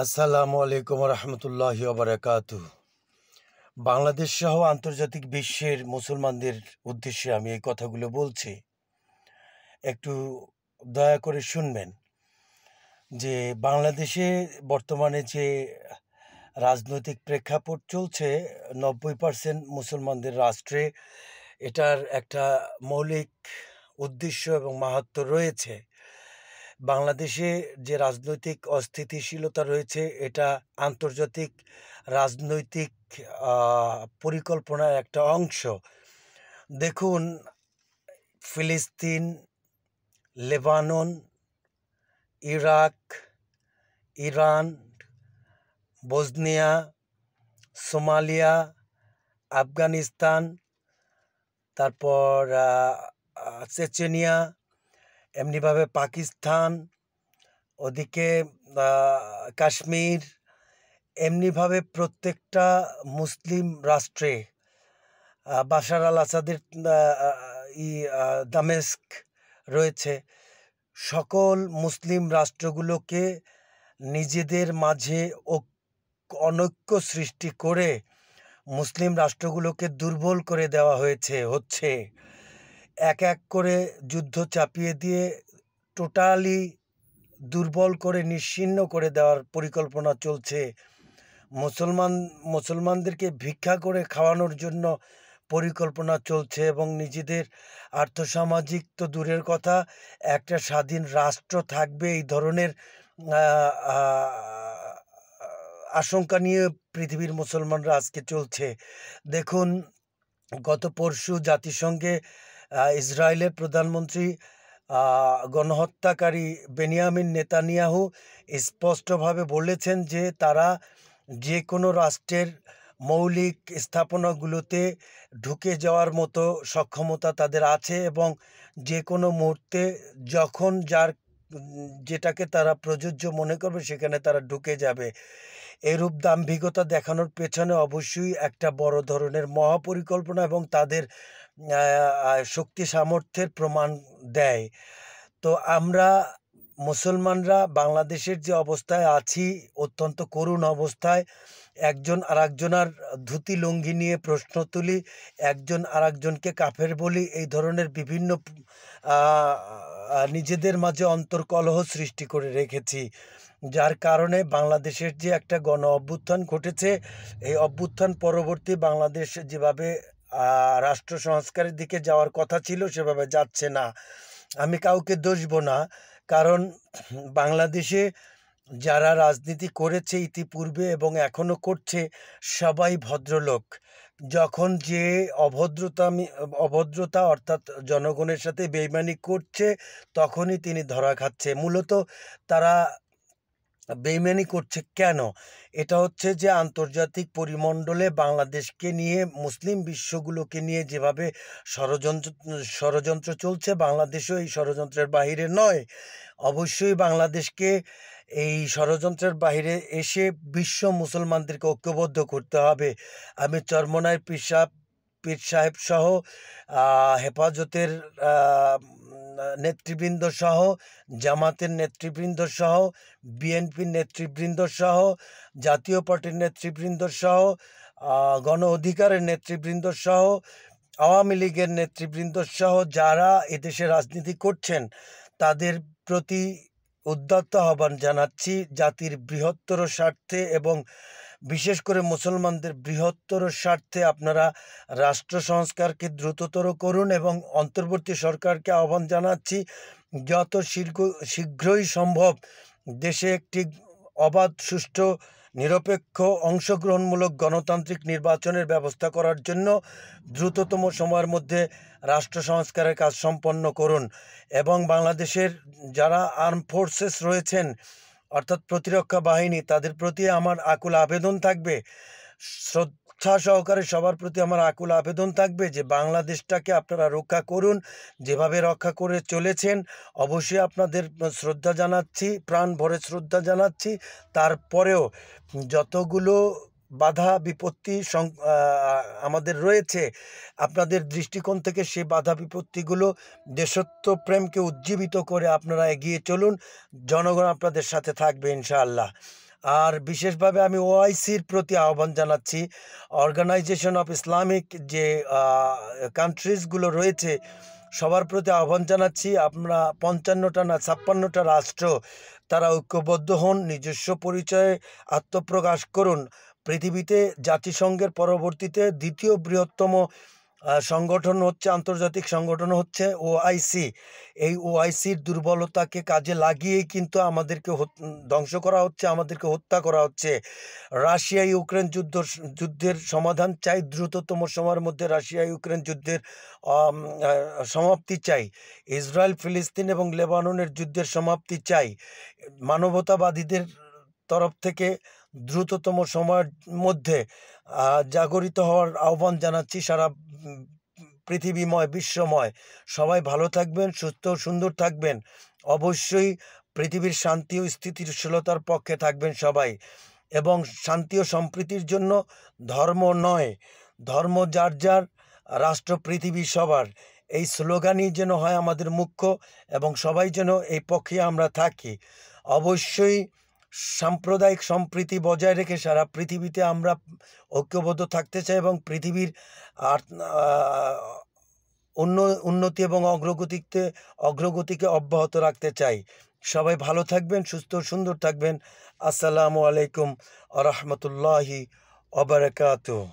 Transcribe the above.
আসসালামু আলাইকুম রহমতুল্লাহি ওবারাকাতুহু। বাংলাদেশ সহ আন্তর্জাতিক বিশ্বের মুসলমানদের উদ্দেশ্যে আমি এই কথাগুলো বলছি, একটু দয়া করে শুনবেন। যে বাংলাদেশে বর্তমানে যে রাজনৈতিক প্রেক্ষাপট চলছে, 90% মুসলমানদের রাষ্ট্রে, এটার একটা মৌলিক উদ্দেশ্য এবং মাহাত্ম্য রয়েছে। বাংলাদেশে যে রাজনৈতিক অস্থিতিশীলতা রয়েছে, এটা আন্তর্জাতিক রাজনৈতিক পরিকল্পনার একটা অংশ। দেখুন, ফিলিস্তিন, Lebanon, Iraq, Iran, Bosnia, Somalia, Afghanistan, তারপর চেচেনিয়া, এমনিভাবে পাকিস্তান, ওদিকে কাশ্মীর, এমনিভাবে প্রত্যেকটা মুসলিম রাষ্ট্রে বাশার আল আসাদের দামেস্ক রয়েছে। সকল মুসলিম রাষ্ট্রগুলোকে নিজেদের মাঝে অনৈক্য সৃষ্টি করে মুসলিম রাষ্ট্রগুলোকে দুর্বল করে দেওয়া হচ্ছে এক এক করে যুদ্ধ চাপিয়ে দিয়ে টোটালি দুর্বল করে নিশ্চিহ্ন করে দেওয়ার পরিকল্পনা চলছে। মুসলমানদেরকে ভিক্ষা করে খাওয়ানোর জন্য পরিকল্পনা চলছে এবং নিজেদের আর্থসামাজিক তো দূরের কথা, একটা স্বাধীন রাষ্ট্র থাকবে এই ধরনের আশঙ্কা নিয়ে পৃথিবীর মুসলমানরা আজকে চলছে। দেখুন, গত পরশু জাতিসংঘে ইসরায়েলের প্রধানমন্ত্রী গণহত্যাকারী বেনিয়ামিন নেতানিয়াহু স্পষ্টভাবে বলেছেন যে তারা যে কোনো রাষ্ট্রের মৌলিক স্থাপনাগুলোতে ঢুকে যাওয়ার মতো সক্ষমতা তাদের আছে এবং যে কোনো মুহূর্তে যখন যেটাকে তারা প্রযোজ্য মনে করবে সেখানে তারা ঢুকে যাবে। এরূপ দাম্ভিকতা দেখানোর পেছনে অবশ্যই একটা বড় ধরনের মহাপরিকল্পনা এবং তাদের শক্তি সামর্থ্যের প্রমাণ দেয়। তো আমরা মুসলমানরা বাংলাদেশের যে অবস্থায় আছি, অত্যন্ত করুণ অবস্থায়, একজন আরেকজনের ধুতি লুঙ্গি নিয়ে প্রশ্ন তুলি, একজন আরেকজনকে কাফের বলি, এই ধরনের বিভিন্ন নিজেদের মাঝে অন্তর্কলহ সৃষ্টি করে রেখেছি, যার কারণে বাংলাদেশের যে একটা গণ অভ্যুত্থান ঘটেছে, এই অভ্যুত্থান পরবর্তী বাংলাদেশ যেভাবে রাষ্ট্র সংস্কারের দিকে যাওয়ার কথা ছিল সেভাবে যাচ্ছে না। আমি কাউকে দোষব না, কারণ বাংলাদেশে যারা রাজনীতি করেছে ইতিপূর্বে এবং এখনও করছে সবাই ভদ্রলোক। যখন যে অভদ্রতা অর্থাৎ জনগণের সাথে বেইমানি করছে তখনই তিনি ধরা খাচ্ছে। মূলত তারা বেইমানি করছে কেন? এটা হচ্ছে যে আন্তর্জাতিক পরিমণ্ডলে বাংলাদেশকে নিয়ে, মুসলিম বিশ্বগুলোকে নিয়ে যেভাবে ষড়যন্ত্র চলছে, বাংলাদেশও এই ষড়যন্ত্রের বাহিরে নয়। অবশ্যই বাংলাদেশকে এই ষড়যন্ত্রের বাহিরে এসে বিশ্ব মুসলমানদেরকে ঐক্যবদ্ধ করতে হবে। আমি চরমনায় পীর সাহেব সহ হেফাজতের নেতৃবৃন্দ সহ, জামাতের নেতৃবৃন্দ সহ, বিএনপির নেতৃবৃন্দ সহ, জাতীয় পার্টির নেতৃবৃন্দ সহ, গণ অধিকারের নেতৃবৃন্দ সহ, আওয়ামী লীগের নেতৃবৃন্দ সহ যারা এদেশে রাজনীতি করছেন তাদের প্রতি উদাত্ত আহ্বান জানাচ্ছি, জাতির বৃহত্তর স্বার্থে এবং বিশেষ করে মুসলমানদের বৃহত্তর স্বার্থে আপনারা রাষ্ট্র সংস্কারকে দ্রুততর করুন এবং অন্তর্বর্তী সরকারকে আহ্বান জানাচ্ছি যত শীঘ্রই সম্ভব দেশে একটি অবাধ, সুষ্ঠু, নিরপেক্ষ, অংশগ্রহণমূলক গণতান্ত্রিক নির্বাচনের ব্যবস্থা করার জন্য দ্রুততম সময়ের মধ্যে রাষ্ট্র সংস্কারের কাজ সম্পন্ন করুন। এবং বাংলাদেশের যারা আর্ম ফোর্সেস রয়েছেন অর্থাৎ প্রতিরক্ষা বাহিনী, তাদের প্রতি আমার আকুল আবেদন থাকবে, শ্রদ্ধা সহকারে সবার প্রতি আমার আকুল আবেদন থাকবে যে বাংলাদেশটাকে আপনারা রক্ষা করুন। যেভাবে রক্ষা করে চলেছেন অবশ্যই আপনাদের শ্রদ্ধা জানাচ্ছি, প্রাণ ভরে শ্রদ্ধা জানাচ্ছি। তারপরেও যতগুলো বাধা বিপত্তি আমাদের রয়েছে, আপনাদের দৃষ্টিকোণ থেকে সেই বাধা বিপত্তিগুলো দেশত্বপ্রেমকে উজ্জীবিত করে আপনারা এগিয়ে চলুন। জনগণ আপনাদের সাথে থাকবে ইনশাআল্লাহ। আর বিশেষভাবে আমি ওআইসির প্রতি আহ্বান জানাচ্ছি, অর্গানাইজেশন অফ ইসলামিক যে কান্ট্রিজগুলো রয়েছে সবার প্রতি আহ্বান জানাচ্ছি, আমরা ৫৫টা না ৫৬টা রাষ্ট্র তারা ঐক্যবদ্ধ হন, নিজস্ব পরিচয়ে আত্মপ্রকাশ করুন। পৃথিবীতে জাতিসংঘের পরবর্তীতে দ্বিতীয় বৃহত্তম সংগঠন হচ্ছে, আন্তর্জাতিক সংগঠন হচ্ছে ওআইসি। এই ওআইসির দুর্বলতাকে কাজে লাগিয়েই কিন্তু আমাদেরকে ধ্বংস করা হচ্ছে, আমাদেরকে হত্যা করা হচ্ছে। রাশিয়া ইউক্রেন যুদ্ধের সমাধান চাই, দ্রুততম সময়ের মধ্যে রাশিয়া ইউক্রেন যুদ্ধের সমাপ্তি চাই। ইসরায়েল ফিলিস্তিন এবং লেবাননের যুদ্ধের সমাপ্তি চাই। মানবতাবাদীদের তরফ থেকে দ্রুততম সময়ের মধ্যে জাগরিত হওয়ার আহ্বান জানাচ্ছি সারা পৃথিবীময়, বিশ্বময়। সবাই ভালো থাকবেন, সুস্থ সুন্দর থাকবেন। অবশ্যই পৃথিবীর শান্তি ও স্থিতিশীলতার পক্ষে থাকবেন সবাই, এবং শান্তি ও সম্প্রীতির জন্য ধর্ম নয়, ধর্ম যার যার, রাষ্ট্র পৃথিবী সবার, এই স্লোগানই যেন হয় আমাদের মুখ্য, এবং সবাই যেন এই পক্ষে আমরা থাকি। অবশ্যই সাম্প্রদায়িক সম্প্রীতি বজায় রেখে সারা পৃথিবীতে আমরা ঐক্যবদ্ধ থাকতে চাই এবং পৃথিবীর উন্নতি এবং অগ্রগতিকে অব্যাহত রাখতে চাই। সবাই ভালো থাকবেন, সুস্থ সুন্দর থাকবেন। আসসালামু আলাইকুম ওয়া রাহমাতুল্লাহি ওয়া বারাকাতুহু।